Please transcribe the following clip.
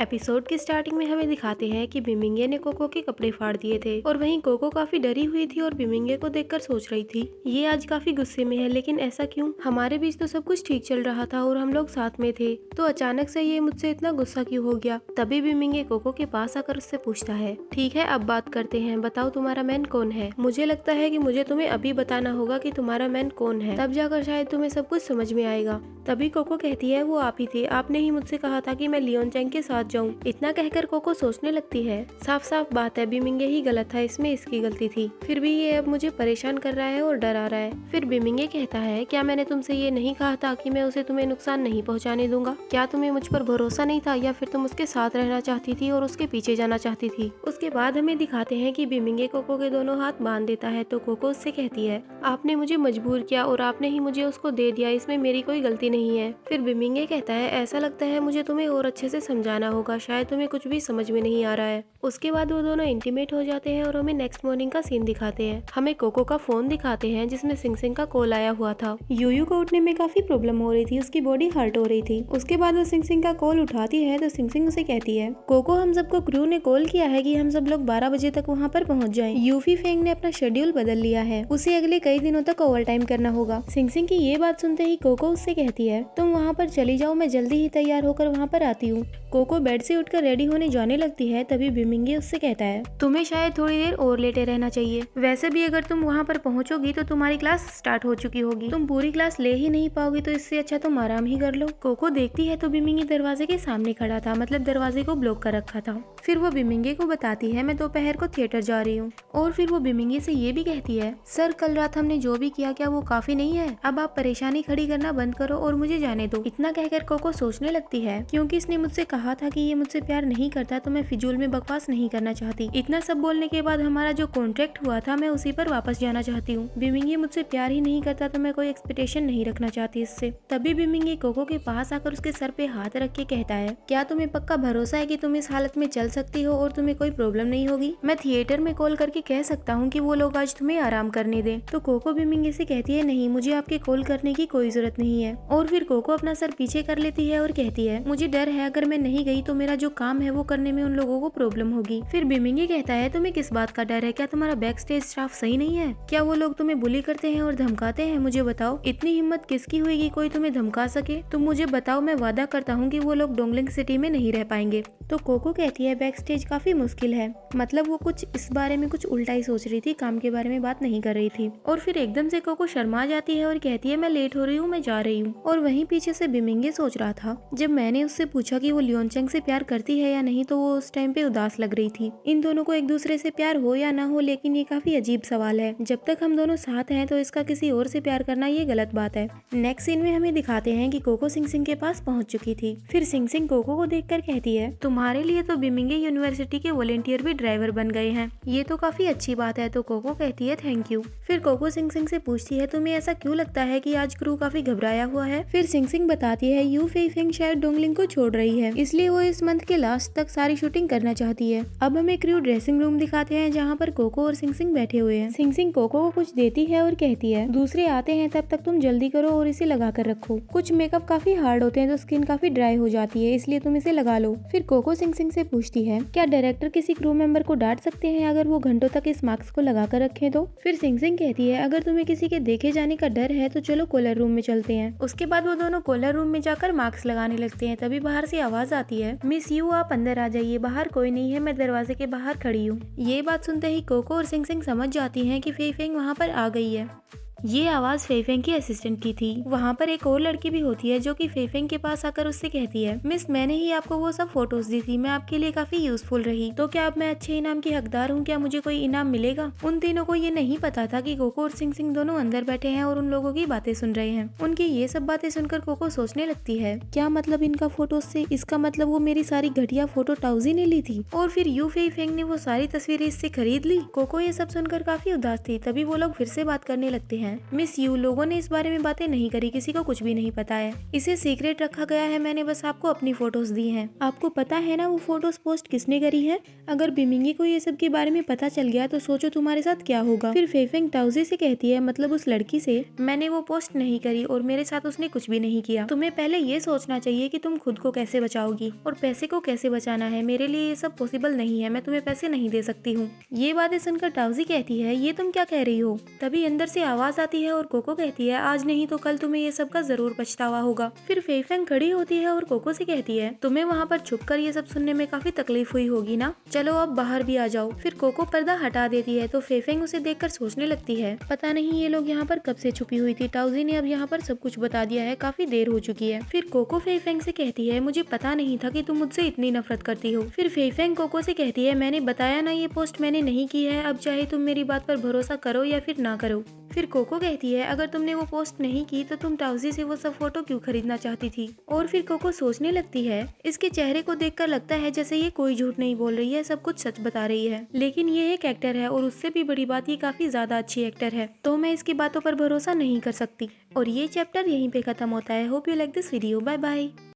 Episode की starting में हमें दिखाते हैं कि बिमिंगे ने कोको के कपड़े फाड़ दिए थे और वहीं कोको काफी डरी हुई थी और बिमिंगे को देखकर सोच रही थी ये आज काफी गुस्से में है, लेकिन ऐसा क्यों? हमारे बीच तो सब कुछ ठीक चल रहा था और हम लोग साथ में थे, तो अचानक से ये मुझसे इतना गुस्सा क्यों हो गया? तभी बिमिंगे कोको के पास आकर उससे पूछता है, ठीक है अब बात करते हैं, बताओ तुम्हारा मैन कौन है? मुझे लगता है कि मुझे तुम्हें अभी बताना होगा कि तुम्हारा मैन कौन है, तब जाकर शायद तुम्हें सब कुछ समझ में आएगा। तभी कोको कहती है वो आप ही थे, आपने ही मुझसे कहा था कि मैं लियोन चैंग के साथ जाऊं। इतना कहकर कोको सोचने लगती है साफ साफ बात है बिमिंगे ही गलत था, इसमें इसकी गलती थी, फिर भी ये अब मुझे परेशान कर रहा है और डरा रहा है। फिर बिमिंगे कहता है क्या मैंने तुमसे ये नहीं कहा था कि मैं उसे तुम्हें नुकसान नहीं पहुंचाने दूंगा? क्या तुम्हें मुझ पर भरोसा नहीं था या फिर तुम उसके साथ रहना चाहती थी और उसके पीछे जाना चाहती थी? उसके बाद हमें दिखाते हैं कि बिमिंगे कोको के दोनों हाथ बांध देता है, तो कोको उससे कहती है आपने मुझे मजबूर किया और आपने ही मुझे उसको दे दिया, इसमें मेरी कोई गलती नहीं है। फिर बिमिंगे कहता है ऐसा लगता है मुझे तुम्हें और अच्छे से समझाना होगा, शायद तुम्हें कुछ भी समझ में नहीं आ रहा है। उसके बाद वो दोनों इंटीमेट हो जाते हैं और हमें नेक्स्ट मॉर्निंग का सीन दिखाते हैं। हमें कोको का फोन दिखाते हैं जिसमें सिंग सिंग का कॉल आया हुआ था। यूयू को उठने में काफी प्रॉब्लम हो रही थी, उसकी बॉडी हर्ट हो रही थी। उसके बाद वो सिंग सिंग का कॉल उठाती है तो सिंग सिंग उसे कहती है कोको हम सबको क्रू ने कॉल किया है कि हम सब लोग 12 बजे तक वहाँ पर पहुँच जाएं। यूफी फेंग ने अपना शेड्यूल बदल लिया है, उसे अगले कई दिनों तक ओवर टाइम करना होगा। सिंग सिंग की ये बात सुनते ही कोको उससे कहती है तुम वहाँ पर चली जाओ, मैं जल्दी ही तैयार होकर वहाँ पर आती हूँ। कोको बेड से उठकर रेडी होने जाने लगती है, तभी बिमिंगे उससे कहता है तुम्हें शायद थोड़ी देर और लेटे रहना चाहिए, वैसे भी अगर तुम वहाँ पर पहुँचोगी तो तुम्हारी क्लास स्टार्ट हो चुकी होगी, तुम पूरी क्लास ले ही नहीं पाओगी, तो इससे अच्छा तुम आराम ही कर लो। कोको देखती है तो बिमिंगे दरवाजे के सामने खड़ा था, मतलब दरवाजे को ब्लॉक कर रखा था। फिर वो बिमिंगे को बताती है मैं दोपहर को थिएटर जा रही हूँ, और फिर वो बिमिंगे से ये भी कहती है सर कल रात हमने जो भी किया क्या वो काफी नहीं है? अब आप परेशानी खड़ी करना बंद करो और मुझे जाने दो। इतना कहकर कोको सोचने लगती है क्योंकि इसने मुझसे कहा था कि ये मुझसे प्यार नहीं करता, तो मैं फिजूल में बकवास नहीं करना चाहती। इतना सब बोलने के बाद हमारा जो कॉन्ट्रैक्ट हुआ था मैं उसी पर वापस जाना चाहती हूँ। बिमिंगे मुझसे प्यार ही नहीं करता तो मैं कोई एक्सपेक्टेशन नहीं रखना चाहती इससे। तभी बिमिंगे कोको के पास आकर उसके सर पे हाथ रख के कहता है क्या तुम्हें पक्का भरोसा है कि तुम इस हालत में चल सकती हो और तुम्हें कोई प्रॉब्लम नहीं होगी? मैं थिएटर में कॉल करके कह सकता हूँ कि वो लोग आज तुम्हें आराम करने दें। तो कोको बिमिंगे से कहती है नहीं, मुझे आपके कॉल करने की कोई जरूरत नहीं है। और फिर कोको अपना सर पीछे कर लेती है और कहती है मुझे डर है अगर मैं नहीं गई तो मेरा जो काम है वो करने में उन लोगों को प्रॉब्लम होगी। फिर बिमिंगे कहता है तुम्हें किस बात का डर है? क्या तुम्हारा बैक स्टेज स्टाफ सही नहीं है? क्या वो लोग तुम्हें बुली करते हैं और धमकाते हैं? मुझे बताओ इतनी हिम्मत किसकी हुई कि कोई तुम्हें धमका सके? तुम मुझे बताओ, मैं वादा करता हूँ कि वो लोग डोंगलिंग सिटी में नहीं रह पाएंगे। तो कोको कहती है बैक स्टेज काफी मुश्किल है, मतलब वो कुछ इस बारे में कुछ उल्टा ही सोच रही थी, काम के बारे में बात नहीं कर रही थी। और फिर एकदम से कोको शर्मा जाती है और कहती है मैं लेट हो रही हूँ, मैं जा रही हूँ। और वहीं पीछे से बिमिंगे सोच रहा था जब मैंने उससे पूछा कि वो लियोन चैंग से प्यार करती है या नहीं, तो वो उस टाइम पे उदास लग रही थी। इन दोनों को एक दूसरे से प्यार हो या ना हो, लेकिन ये काफी अजीब सवाल है। जब तक हम दोनों साथ हैं तो इसका किसी और से प्यार करना ये गलत बात है। नेक्स्ट सीन में हमें दिखाते हैं कि कोको सिंग सिंग के पास पहुंच चुकी थी। फिर सिंग सिंग कोको को देखकर कहती है तुम्हारे लिए तो बिमिंगे यूनिवर्सिटी के वॉलेंटियर भी ड्राइवर बन गए हैं, ये तो काफी अच्छी बात है। तो कोको कहती है थैंक यू। फिर कोको सिंग सिंग से पूछती है तुम्हें ऐसा क्यों लगता है कि आज क्रू काफी घबराया हुआ है? फिर सिंग सिंग बताती है यू फी फिंग शायद डोंगलिंग को छोड़ रही है, इसलिए वो इस मंथ के लास्ट तक सारी शूटिंग करना चाहती है। अब हमें क्रू ड्रेसिंग रूम दिखाते हैं जहाँ पर कोको और सिंग सिंग बैठे हुए हैं। सिंग सिंग कोको को कुछ देती है और कहती है दूसरे आते हैं तब तक तुम जल्दी करो और इसे लगा कर रखो, कुछ मेकअप काफी हार्ड होते हैं तो स्किन काफी ड्राई हो जाती है, इसलिए तुम इसे लगा लो। फिर कोको सिंग सिंग से पूछती है क्या डायरेक्टर किसी क्रू मेंबर को डांट सकते हैं अगर वो घंटों तक इस मास्क को लगा कर रखे तो? फिर सिंग सिंग कहती है अगर तुम्हें किसी के देखे जाने का डर है तो चलो कॉलर रूम में चलते हैं। उसके बाद वो दोनों कॉलर रूम में जाकर मास्क लगाने लगते हैं। तभी बाहर से आवाज आती है मिस यू आप अंदर आ जाइए, बाहर कोई नहीं है, मैं दरवाजे के बाहर खड़ी हूँ। ये बात सुनते ही कोको और सिंग सिंग समझ जाती हैं कि फे फेंग वहाँ पर आ गई है। ये आवाज फेफेंग की असिस्टेंट की थी। वहाँ पर एक और लड़की भी होती है जो कि फेफेंग के पास आकर उससे कहती है मिस मैंने ही आपको वो सब फोटोज दी थी, मैं आपके लिए काफी यूजफुल रही, तो क्या अब मैं अच्छे इनाम की हकदार हूँ? क्या मुझे कोई इनाम मिलेगा? उन तीनों को ये नहीं पता था कि कोको और सिंग सिंग दोनों अंदर बैठे हैं और उन लोगों की बातें सुन रहे हैं। उनकी ये सब बातें सुनकर कोको सोचने लगती है क्या मतलब इनका फोटो से? इसका मतलब वो मेरी सारी घटिया फोटो टाउजी ने ली थी और फिर यू फेफेंग ने वो सारी तस्वीरें इससे खरीद ली। कोको ये सब सुनकर काफी उदास थी। तभी वो लोग फिर से बात करने लगते हैं। हैं। मिस यू, लोगों ने इस बारे में बातें नहीं करी, किसी को कुछ भी नहीं पता है, इसे सीक्रेट रखा गया है, मैंने बस आपको अपनी फोटोज दी हैं। आपको पता है ना वो फोटोज पोस्ट किसने करी है? अगर बिमिंगी को ये सब के बारे में पता चल गया तो सोचो तुम्हारे साथ क्या होगा। फिर फेफेंग ताउजी से कहती है, मतलब उस लड़की से, मैंने वो पोस्ट नहीं करी और मेरे साथ उसने कुछ भी नहीं किया। तुम्हें पहले ये सोचना चाहिए कि तुम खुद को कैसे बचाओगी और पैसे को कैसे बचाना है। मेरे लिए ये सब पॉसिबल नहीं है, मैं तुम्हें पैसे नहीं दे सकती हूँ। ये बातें सुनकर ताउजी कहती है, ये तुम क्या कह रही हो? तभी अंदर से आवाज आती है और कोको कहती है, आज नहीं तो कल तुम्हें ये सब का जरूर पछतावा होगा। फिर फेफेंग खड़ी होती है और कोको से कहती है, तुम्हें वहाँ पर छुप कर ये सब सुनने में काफी तकलीफ हुई होगी ना, चलो अब बाहर भी आ जाओ। फिर कोको पर्दा हटा देती है तो फेफेंग उसे देखकर सोचने लगती है, पता नहीं ये लोग यहाँ पर कब से छुपी हुई थी। ताउजी ने अब यहाँ पर सब कुछ बता दिया है, काफी देर हो चुकी है। फिर कोको फेफेंग से कहती है, मुझे पता नहीं था कि तुम मुझसे इतनी नफरत करती हो। फिर फेफेंग कोको से कहती है, मैंने बताया ना ये पोस्ट मैंने नहीं की है, अब चाहे तुम मेरी बात पर भरोसा करो या फिर ना करो। फिर कोको कहती है, अगर तुमने वो पोस्ट नहीं की तो तुम ताउजी से वो सब फोटो क्यों खरीदना चाहती थी? और फिर कोको सोचने लगती है, इसके चेहरे को देखकर लगता है जैसे ये कोई झूठ नहीं बोल रही है, सब कुछ सच बता रही है। लेकिन ये एक एक्टर है और उससे भी बड़ी बात ये काफी ज्यादा अच्छी एक्टर है, तो मैं इसकी बातों पर भरोसा नहीं कर सकती। और ये चैप्टर यहीं पे खत्म होता है। Hope you like this video. Bye bye.